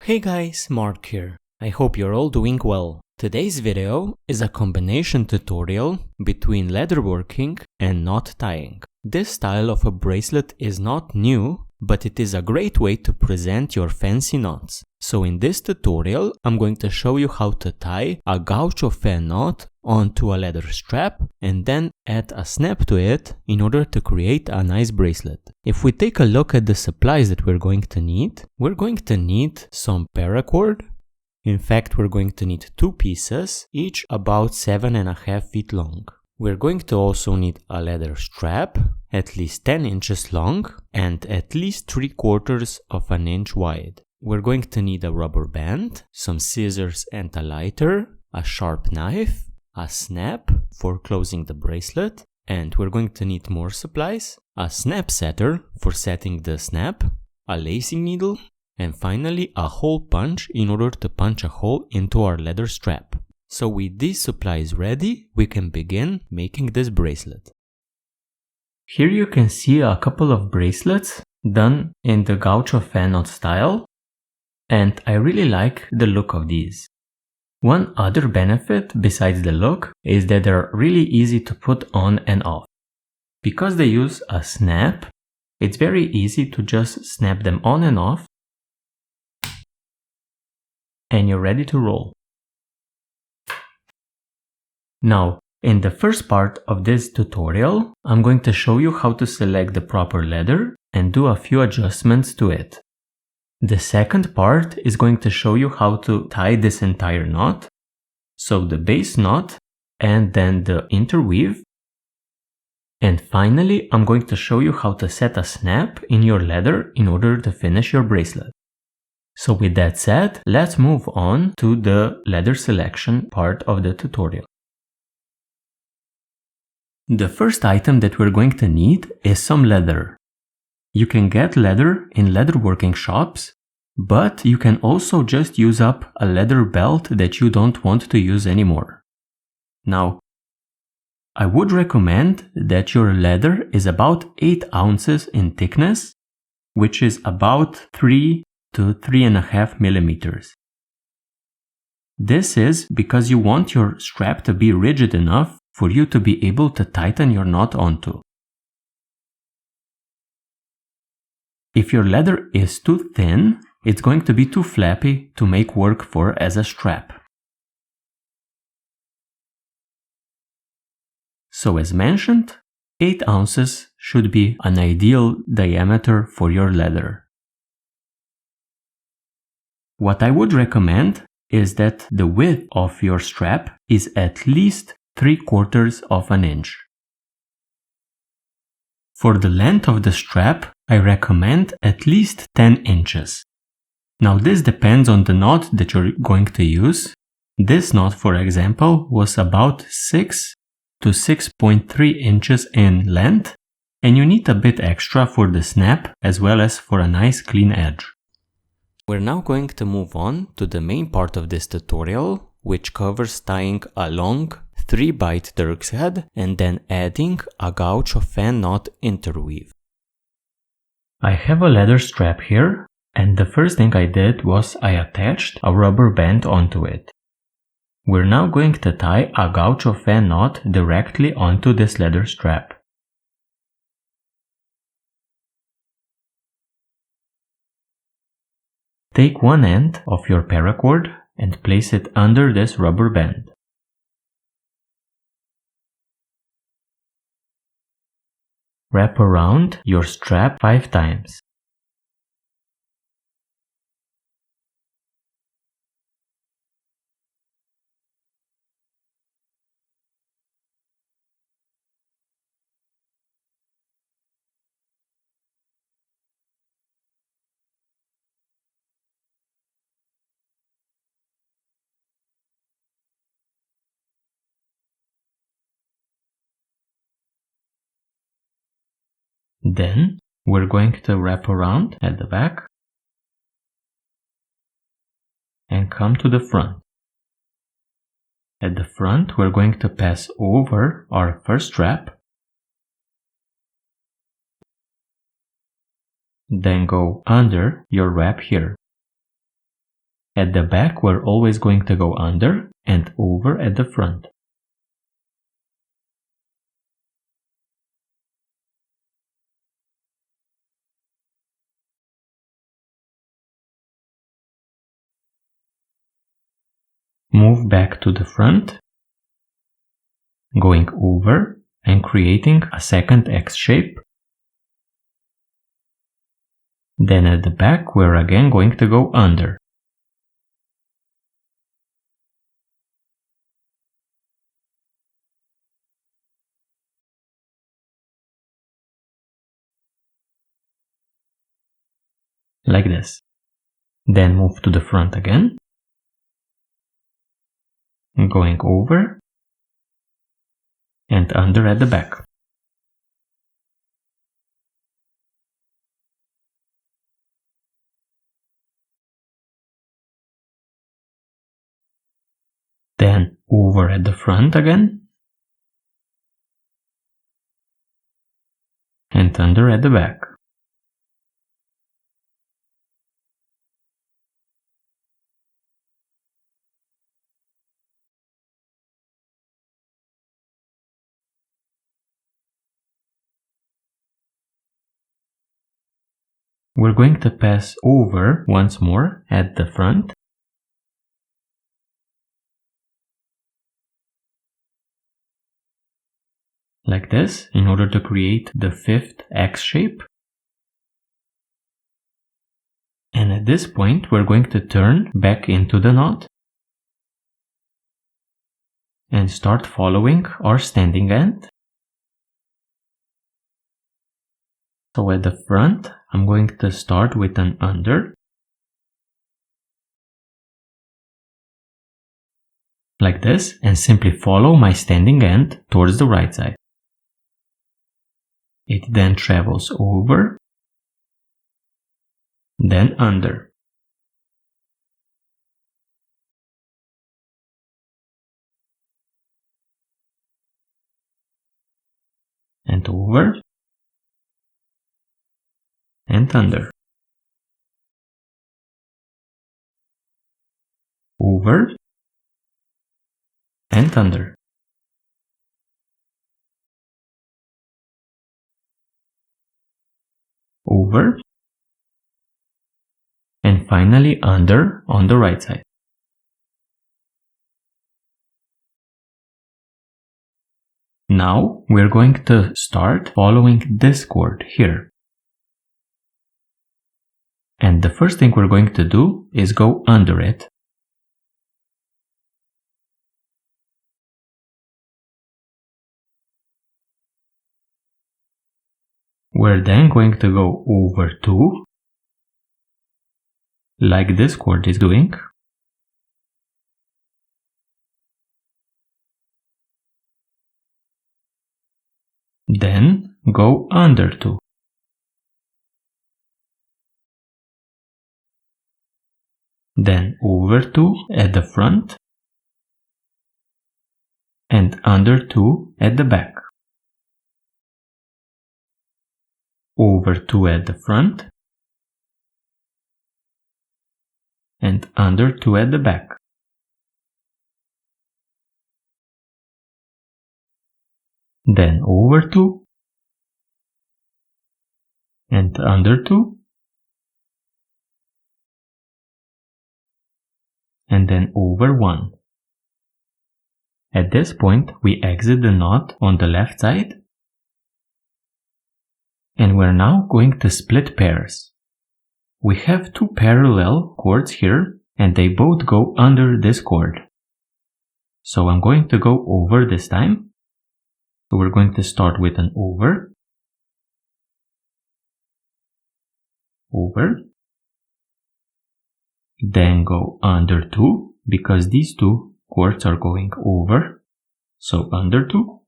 Hey guys, Mark here. I hope you're all doing well. Today's video is a combination tutorial between leatherworking and knot tying. This style of a bracelet is not new, but it is a great way to present your fancy knots. So in this tutorial, I'm going to show you how to tie a Gaucho fan knot onto a leather strap and then add a snap to it in order to create a nice bracelet. If we take a look at the supplies that we're going to need some paracord. In fact, we're going to need 2 pieces, each about 7.5 feet long. We're going to also need a leather strap, at least 10 inches long and at least 3/4 of an inch wide. We're going to need a rubber band, some scissors and a lighter, a sharp knife, a snap for closing the bracelet, and we're going to need more supplies, a snap setter for setting the snap, a lacing needle, and finally a hole punch in order to punch a hole into our leather strap. So with these supplies ready, we can begin making this bracelet. Here you can see a couple of bracelets done in the Gaucho fan knot style, and I really like the look of these. One other benefit besides the look is that they're really easy to put on and off. Because they use a snap, it's very easy to just snap them on and off, and you're ready to roll. Now, in the first part of this tutorial, I'm going to show you how to select the proper leather and do a few adjustments to it. The second part is going to show you how to tie this entire knot, so the base knot and then the interweave. And finally, I'm going to show you how to set a snap in your leather in order to finish your bracelet. So with that said, let's move on to the leather selection part of the tutorial. The first item that we're going to need is some leather. You can get leather in leatherworking shops, but you can also just use up a leather belt that you don't want to use anymore. Now, I would recommend that your leather is about 8 ounces in thickness, which is about 3 to 3.5 millimeters. This is because you want your strap to be rigid enough for you to be able to tighten your knot onto. If your leather is too thin, it's going to be too flappy to make work for as a strap. So as mentioned, 8 ounces should be an ideal diameter for your leather. What I would recommend is that the width of your strap is at least 3/4 of an inch. For the length of the strap, I recommend at least 10 inches. Now this depends on the knot that you're going to use. This knot, for example, was about 6 to 6.3 inches in length, and you need a bit extra for the snap as well as for a nice clean edge. We're now going to move on to the main part of this tutorial, which covers tying a long 3-bight turk's head and then adding a Gaucho fan knot interweave. I have a leather strap here, and the first thing I did was I attached a rubber band onto it. We're now going to tie a Gaucho fan knot directly onto this leather strap. Take one end of your paracord and place it under this rubber band. Wrap around your strap 5 times. Then we're going to wrap around at the back and come to the front. At the front, we're going to pass over our first strap, then go under your wrap here. At the back, we're always going to go under and over at the front. Move back to the front, going over and creating a second X shape. Then at the back, we're again going to go under. Like this. Then move to the front again, going over and under at the back. Then over at the front again and under at the back. We're going to pass over once more at the front. Like this, in order to create the fifth X shape. And at this point, we're going to turn back into the knot and start following our standing end. So at the front, I'm going to start with an under, like this, and simply follow my standing end towards the right side. It then travels over, then under. And over, and under. Over, and under. Over, and finally under on the right side. Now we're going to start following this cord here. And the first thing we're going to do is go under it. We're then going to go over 2, like this cord is doing. Then go under 2. Then over 2 at the front and under 2 at the back. Over 2 at the front and under 2 at the back. Then over 2 and under 2 and then over 1. At this point, we exit the knot on the left side and we're now going to split pairs. We have 2 parallel cords here and they both go under this cord. So I'm going to go over this time. So we're going to start with an over, over, then go under 2 because these 2 cords are going over, so under 2,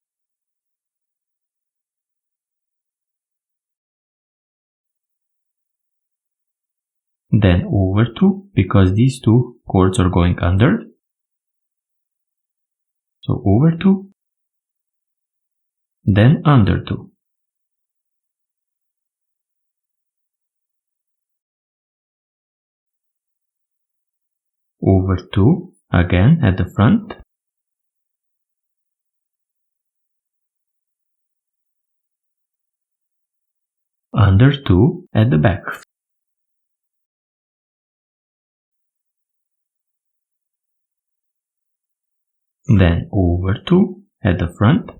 then over 2 because these 2 cords are going under, so over 2, then under 2. over 2 again at the front, under 2 at the back. Then over 2 at the front,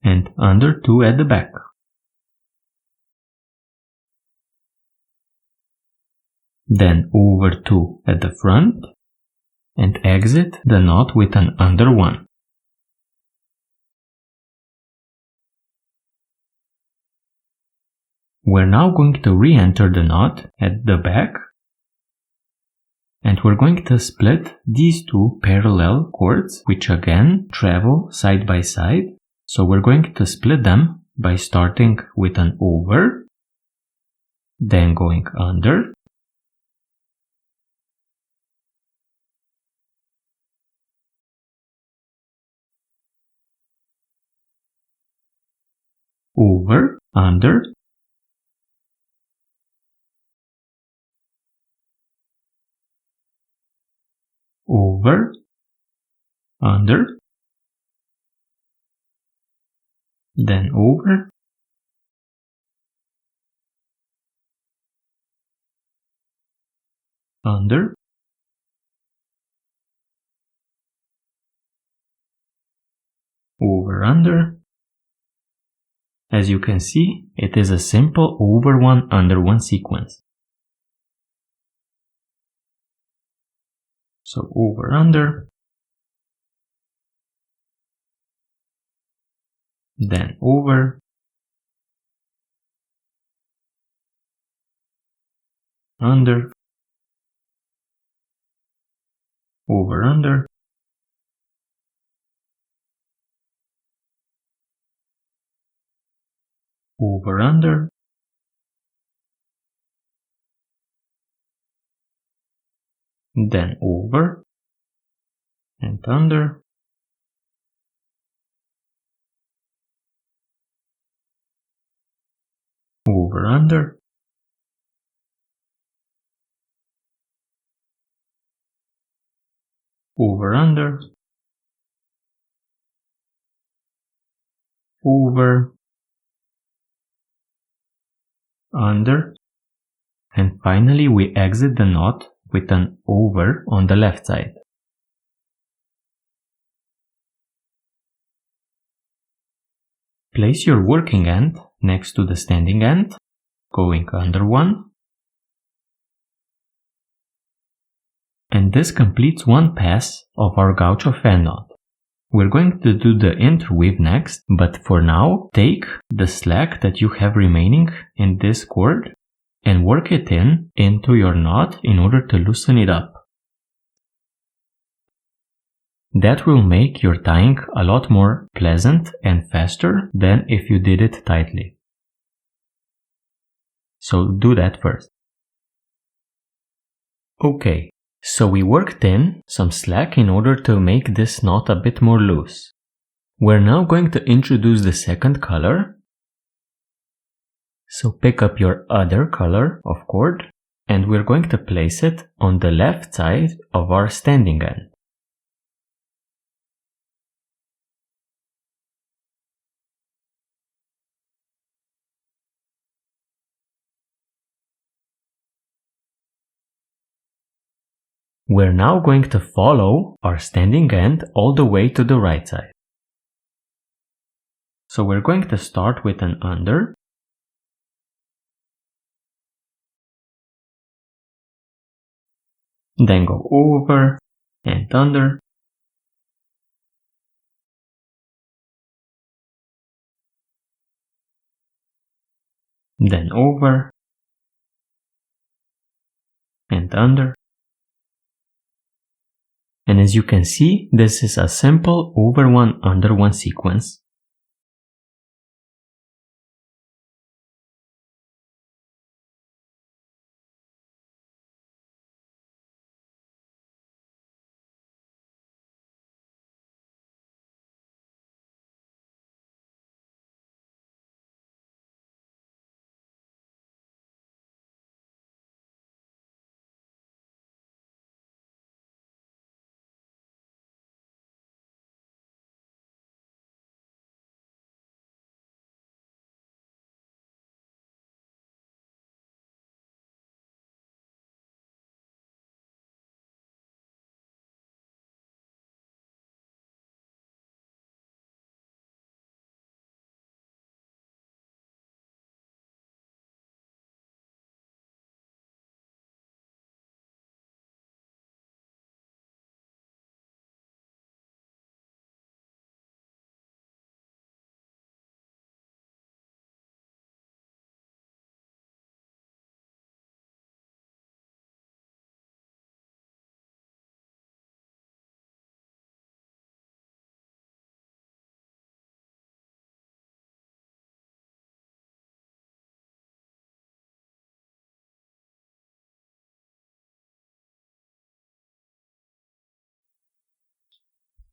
and under 2 at the back. Then over 2 at the front, and exit the knot with an under 1. We're now going to re-enter the knot at the back, and we're going to split these two parallel cords, which again travel side by side. So we're going to split them by starting with an over, then going under, over, under, over, under, then over, under, over, under. As you can see, it is a simple over 1, under 1 sequence. So over, under, then over, under, over, under, over, under, then over, and under, over, under, over, under, over, under, and finally we exit the knot with an over on the left side. Place your working end next to the standing end, going under 1, and this completes one pass of our Gaucho fan knot. We're going to do the interweave next, but for now, take the slack that you have remaining in this cord and work it into your knot in order to loosen it up. That will make your tying a lot more pleasant and faster than if you did it tightly. So do that first. Okay, so we worked in some slack in order to make this knot a bit more loose. We're now going to introduce the second color. So pick up your other color of cord, and we're going to place it on the left side of our standing end. We're now going to follow our standing end all the way to the right side. So we're going to start with an under, then go over and under, then over and under. And as you can see, this is a simple over 1 under 1 sequence.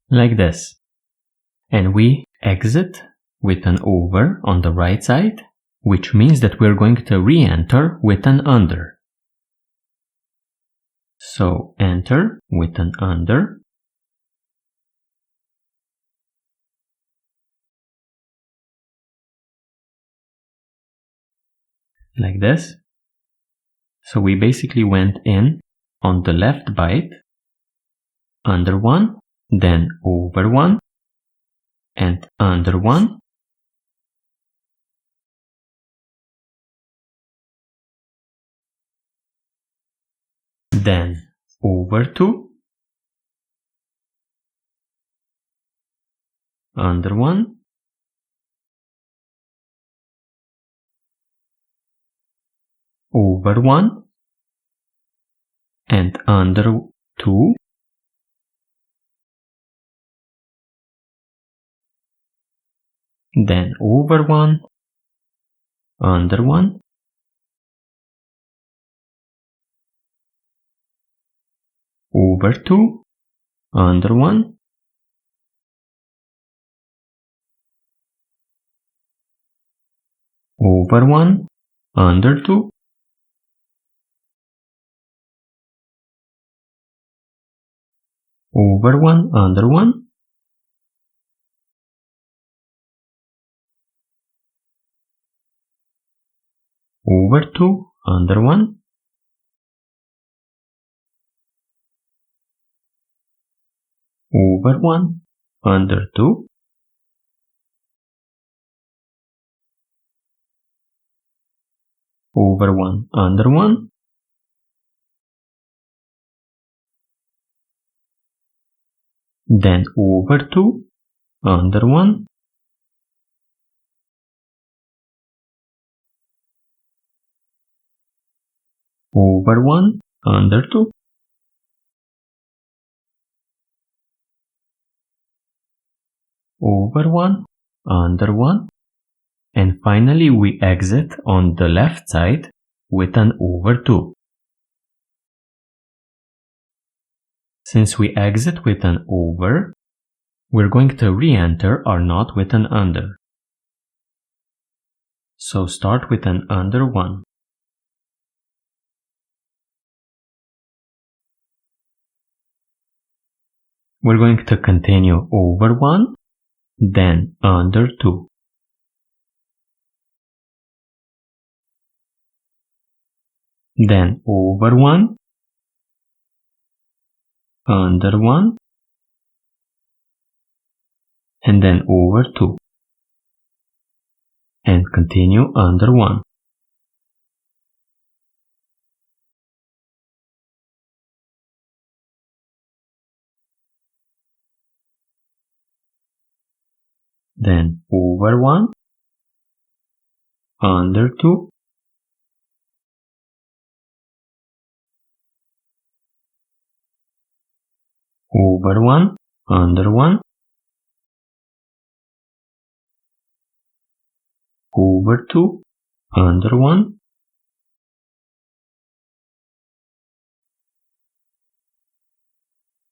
like this. And we exit with an over on the right side, which means that we're going to re-enter with an under. So enter with an under, like this. So we basically went in on the left bight, under one, then over one, and under one, then over two, under one, over one, and under two, then over one, under one, over two, under one, over one, under two, over one, under one, over two, under one, over one, under two, over one, under one, then over two, under one, over one, under two, over one, under one, and finally we exit on the left side with an over two. Since we exit with an over, we're going to re-enter our knot with an under. So start with an under one. We're going to continue over one, then under two. Then over one, under one, and then over two. And continue under one. Then over one, under two, over one, under one, over two, under one,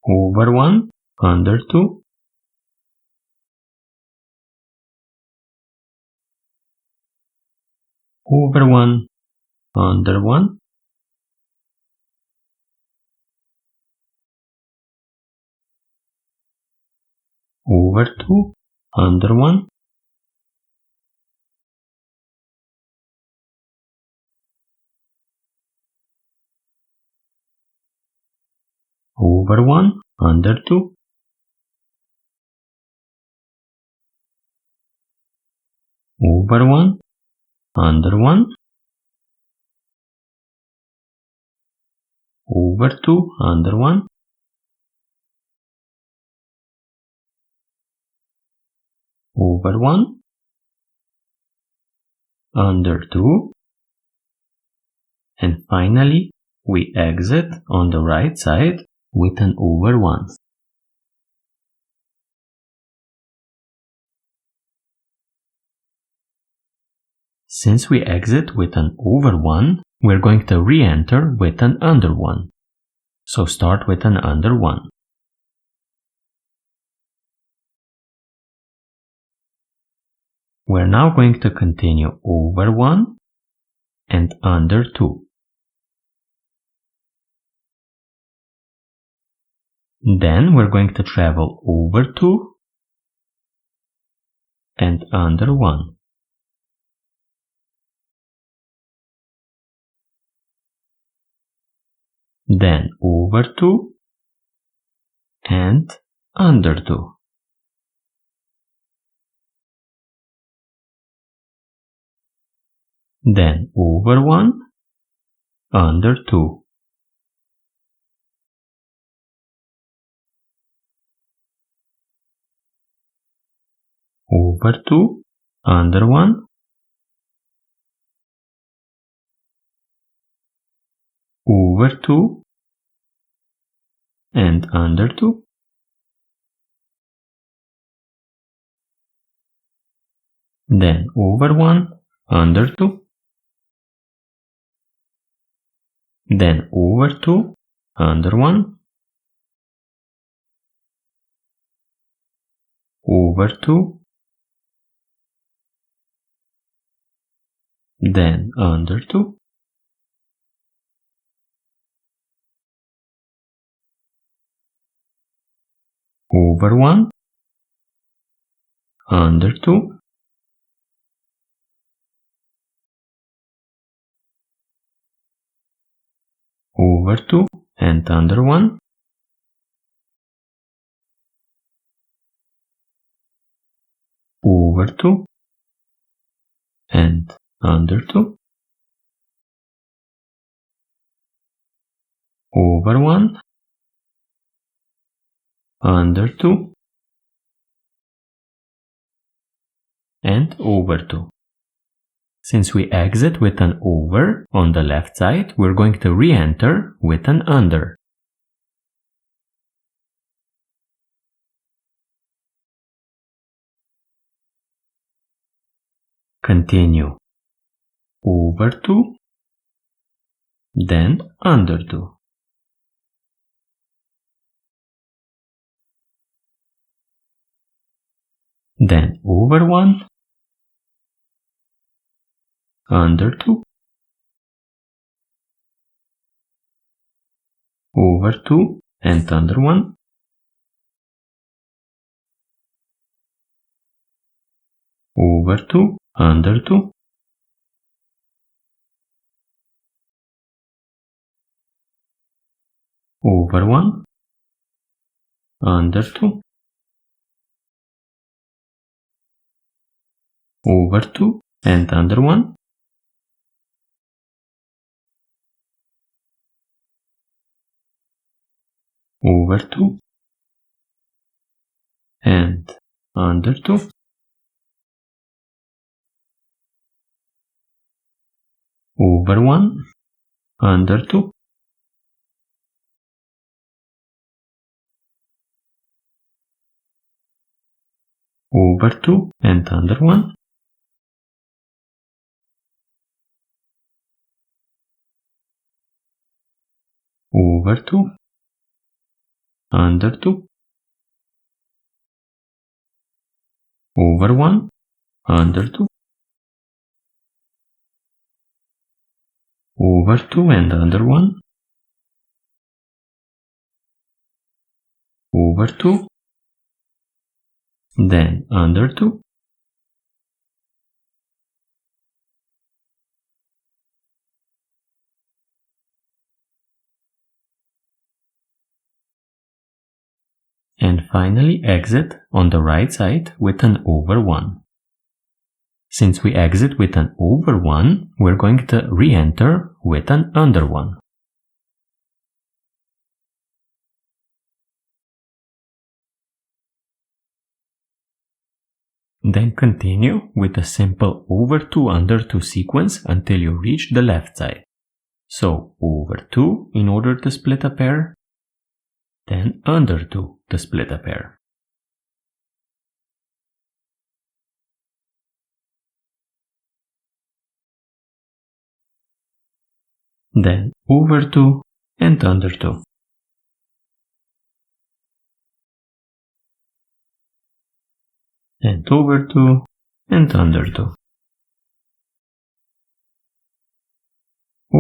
over one, under two, over one, under one, over two, under one, over one, under two, over one, under one, over two, under one, over one, under two, and finally we exit on the right side with an over one. Since we exit with an over one, we're going to re-enter with an under one. So start with an under one. We're now going to continue over 1 and under 2. Then we're going to travel over 2 and under 1. Then over 2 and under 2. Then over 1, under 2. Over 2, under 1. Over 2 and under 2. Then over 1, under 2. Then over 2, under 1. Over 2. Then under 2. Over 1. Under 2. Over 2 and under 1. Over 2 and under 2. Over 1. Under 2 and over 2. Since we exit with an over on the left side, we're going to re-enter with an under. Continue over 2, then under 2. Then over 1, under 2. Over 2 and under 1. Over 2, under 2. Over 1, under 2. Over 2 and under 1. Over 2 and under 2. Over 1, under 2. Over 2 and under 1. Over 2, under 2. Over 1, under 2. Over 2 and under 1. Over 2. Then under 2. And finally exit on the right side with an over 1. Since we exit with an over 1, we're going to re-enter with an under 1. Then continue with a simple over 2 under 2 sequence until you reach the left side. So over 2 in order to split a pair, then under 2 to split a pair. Then over 2 and under 2. And over 2 and under 2.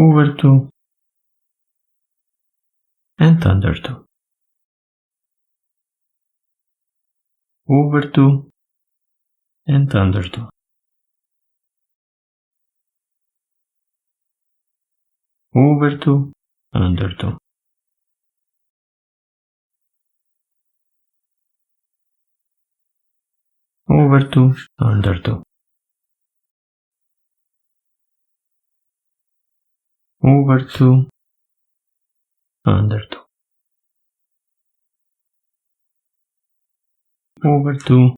Over 2 and under 2. Over 2 and under 2. Over 2, under 2. Over 2, under 2. Over 2, under 2. Over 2,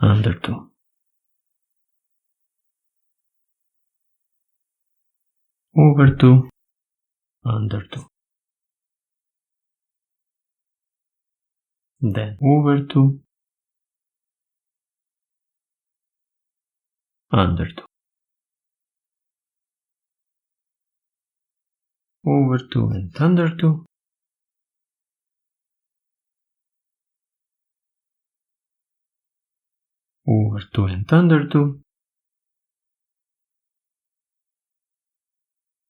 under 2. Over 2, under 2. Then over 2, under 2. Over 2 and under 2. Over 2 and under 2.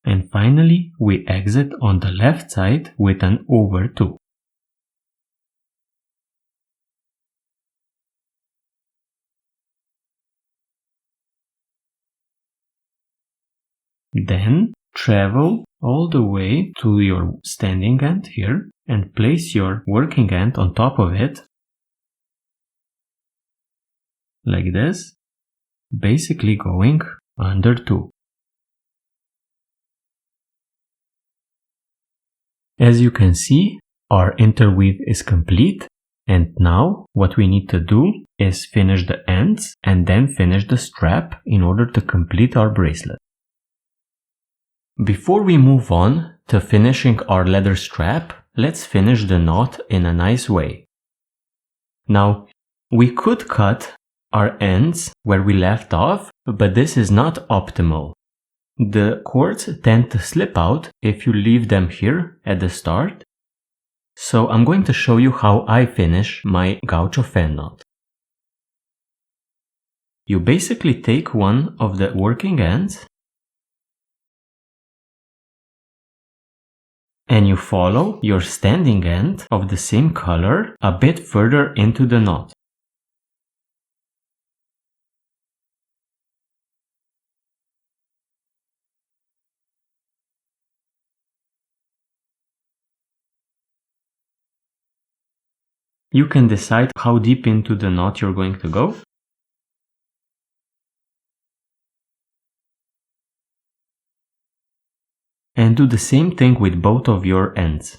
And finally, we exit on the left side with an over 2. Then travel all the way to your standing end here and place your working end on top of it, like this, basically going under 2. As you can see, our interweave is complete, and now what we need to do is finish the ends and then finish the strap in order to complete our bracelet. Before we move on to finishing our leather strap, let's finish the knot in a nice way. Now, we could cut our ends where we left off, but this is not optimal. The cords tend to slip out if you leave them here at the start. So I'm going to show you how I finish my Gaucho fan knot. You basically take one of the working ends and you follow your standing end of the same color a bit further into the knot. You can decide how deep into the knot you're going to go. And do the same thing with both of your ends.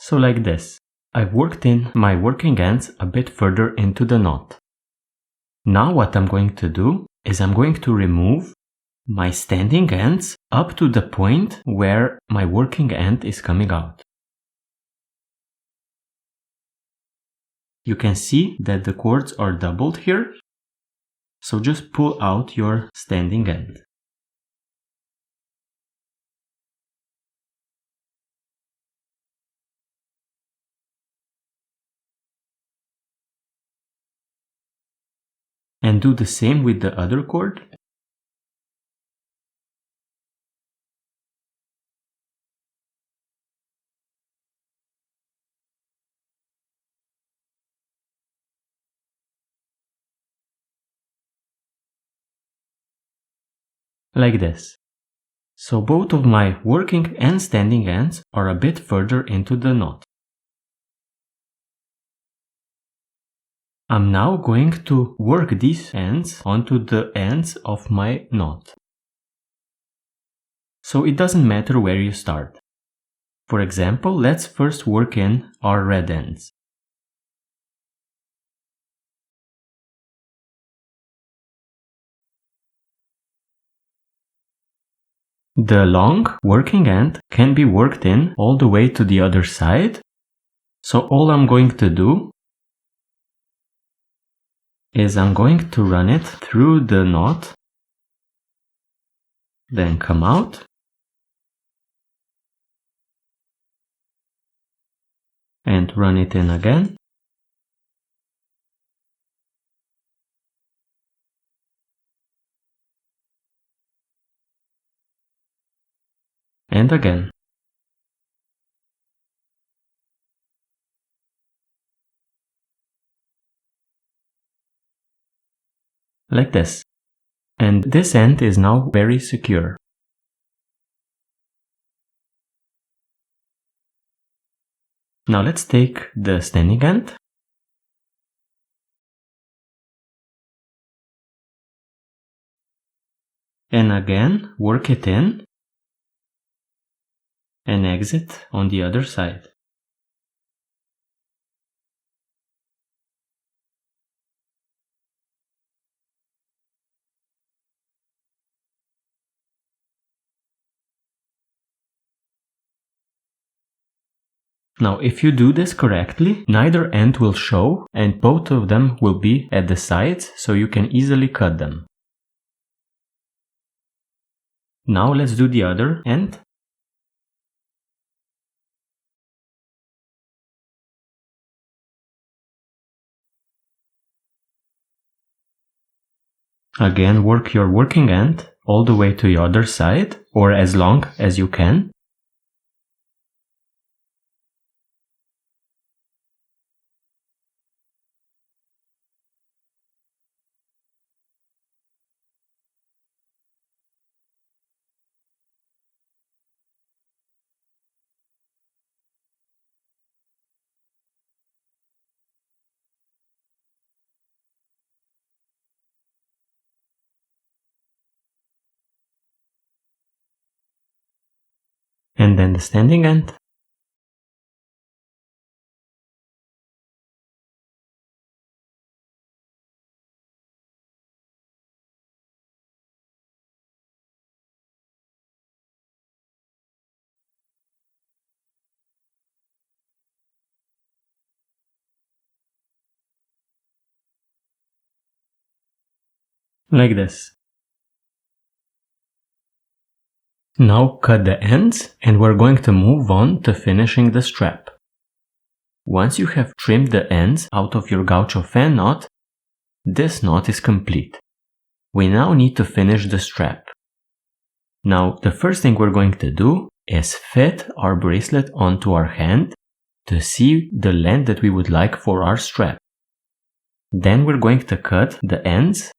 So like this, I've worked in my working ends a bit further into the knot. Now what I'm going to do is I'm going to remove my standing ends up to the point where my working end is coming out. You can see that the cords are doubled here, so just pull out your standing end. And do the same with the other cord. Like this. So both of my working and standing ends are a bit further into the knot. I'm now going to work these ends onto the ends of my knot. So it doesn't matter where you start. For example, let's first work in our red ends. The long working end can be worked in all the way to the other side. So all I'm going to do is I'm going to run it through the knot, then come out, and run it in again. And again. Like this. And this end is now very secure. Now let's take the standing end and again work it in and exit on the other side. Now if you do this correctly, neither end will show and both of them will be at the sides, so you can easily cut them. Now let's do the other end. Again, work your working end all the way to the other side, or as long as you can. And then the standing end. Like this. Now cut the ends and we're going to move on to finishing the strap. Once you have trimmed the ends out of your Gaucho fan knot, this knot is complete. We now need to finish the strap. Now the first thing we're going to do is fit our bracelet onto our hand to see the length that we would like for our strap. Then we're going to cut the ends,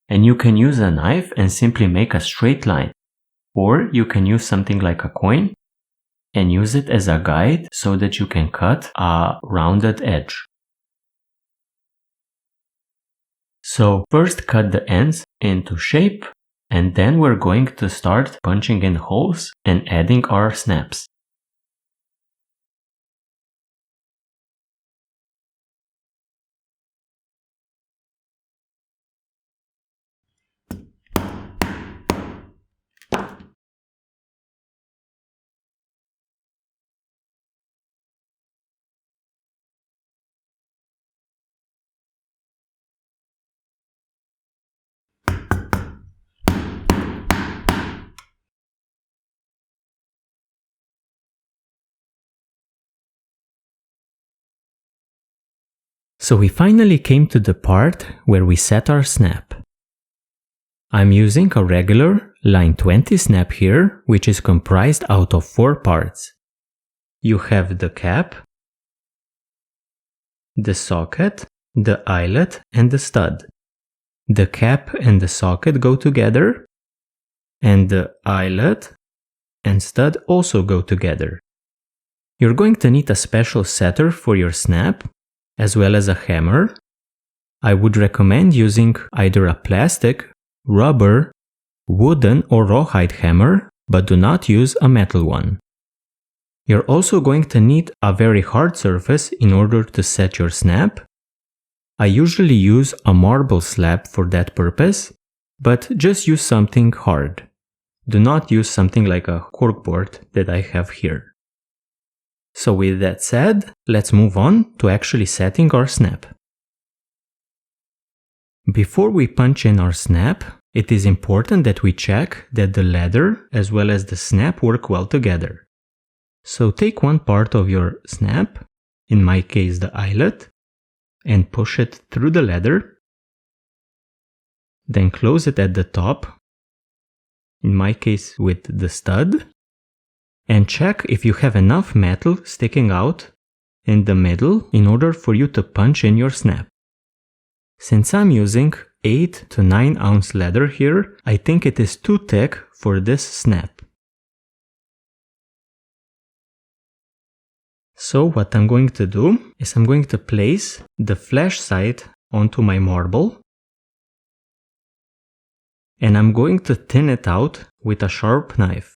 and you can use a knife and simply make a straight line. Or you can use something like a coin and use it as a guide so that you can cut a rounded edge. So first cut the ends into shape, and then we're going to start punching in holes and adding our snaps. So we finally came to the part where we set our snap. I'm using a regular line 20 snap here, which is comprised out of 4 parts. You have the cap, the socket, the eyelet, and the stud. The cap and the socket go together, and the eyelet and stud also go together. You're going to need a special setter for your snap, as well as a hammer. I would recommend using either a plastic, rubber, wooden or rawhide hammer, but do not use a metal one. You're also going to need a very hard surface in order to set your snap. I usually use a marble slab for that purpose, but just use something hard. Do not use something like a corkboard that I have here. So with that said, let's move on to actually setting our snap. Before we punch in our snap, it is important that we check that the leather as well as the snap work well together. So take one part of your snap, in my case the eyelet, and push it through the leather. Then close it at the top, in my case with the stud, and check if you have enough metal sticking out in the middle in order for you to punch in your snap. Since I'm using 8 to 9 ounce leather here, I think it is too thick for this snap. So what I'm going to do is I'm going to place the flash side onto my marble, and I'm going to thin it out with a sharp knife.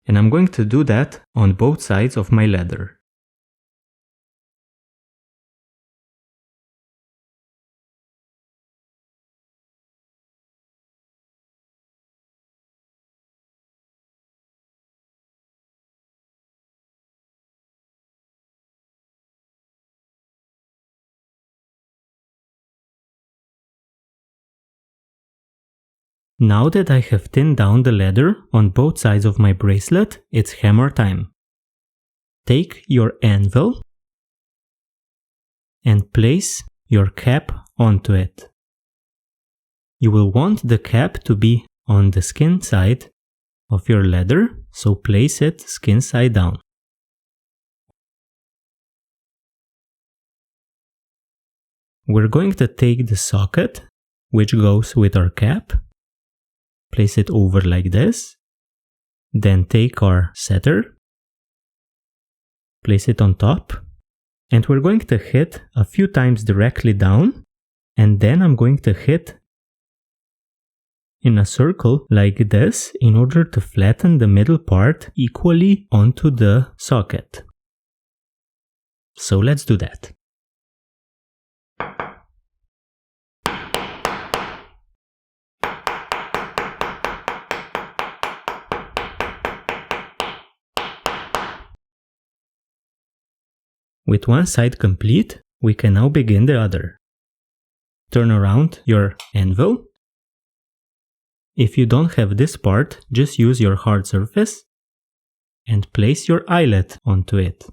And I'm going to do that on both sides of my leather. Now that I have thinned down the leather on both sides of my bracelet, it's hammer time. Take your anvil and place your cap onto it. You will want the cap to be on the skin side of your leather, so place it skin side down. We're going to take the socket, which goes with our cap, place it over like this, then take our setter, place it on top, and we're going to hit a few times directly down, and then I'm going to hit in a circle like this in order to flatten the middle part equally onto the socket. So let's do that. With one side complete, we can now begin the other. Turn around your anvil. If you don't have this part, just use your hard surface and place your eyelet onto it.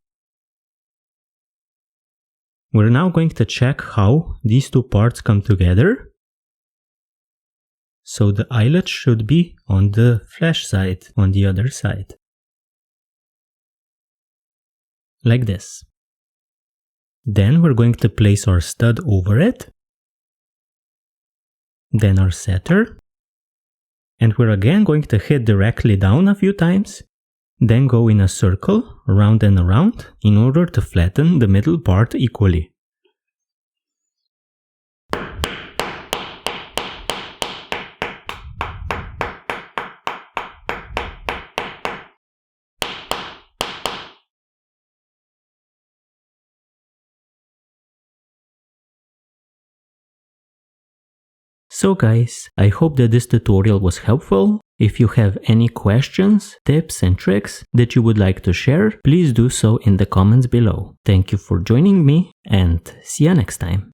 We're now going to check how these two parts come together. So the eyelet should be on the flash side, on the other side. Like this. Then we're going to place our stud over it, then our setter, and we're again going to hit directly down a few times, then go in a circle around and around in order to flatten the middle part equally. So guys, I hope that this tutorial was helpful. If you have any questions, tips and tricks that you would like to share, please do so in the comments below. Thank you for joining me and see you next time.